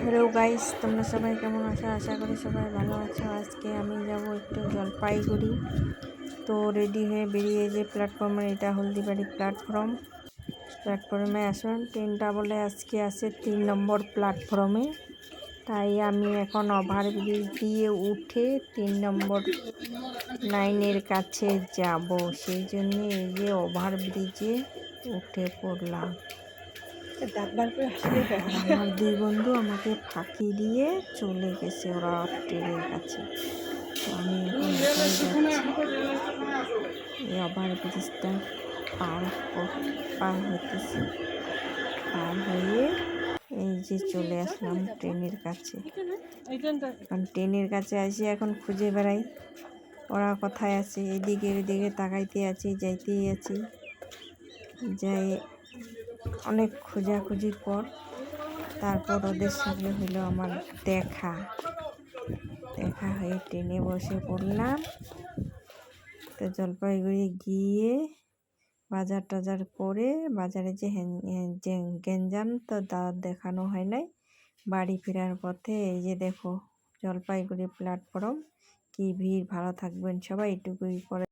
Hello guys, তোমরা সবাই কেমন আছো? আশা করি সবাই ভালো আছো। আজকে আমি যাব একটু জলপাইগুড়ি। তো রেডি হয়ে বেরিয়ে যে প্ল্যাটফর্মে, এটা হলদিবাড়ি প্ল্যাটফর্মে আসুন। ট্রেনটা বলে আজকে আসে 3 নম্বর প্ল্যাটফর্মে। তাই আমি এখন ওভারব্রিজ দিয়ে উঠে 3 নম্বর লাইনের কাছে যাব। সেই জন্যে এই যে ওভারব্রিজে উঠে পড়লাম। আমার দুই বন্ধু আমাকে ফাঁকি দিয়ে চলে গেছে ওরা ট্রেনের কাছে। তো আমি এখন একাই যাচ্ছি। এই ওভারব্রিজটা পার হইতেছি। পার হয়ে এই যে চলে আসলাম ট্রেনের কাছে। এখন ট্রেনের কাছে আসি, এখন খুঁজে বেড়াই ওরা কোথায় আছে। এদিকে এদিকে তাকাইতে আছি, যাইতেই আছি। যাই অনেক খোঁজাখুঁজির পর তারপর ওদের সঙ্গে হলো আমার দেখা হয়ে ট্রেনে বসে পড়লাম। তো জলপাইগুড়ি গিয়ে বাজার টাজার করে, বাজারে যে গ্যাঞ্জাম তো তা দেখানো হয় নাই। বাড়ি ফেরার পথে এই যে দেখো জলপাইগুড়ি প্ল্যাটফর্ম, কি ভিড়। ভালো থাকবেন সবাই। এটুকুই করে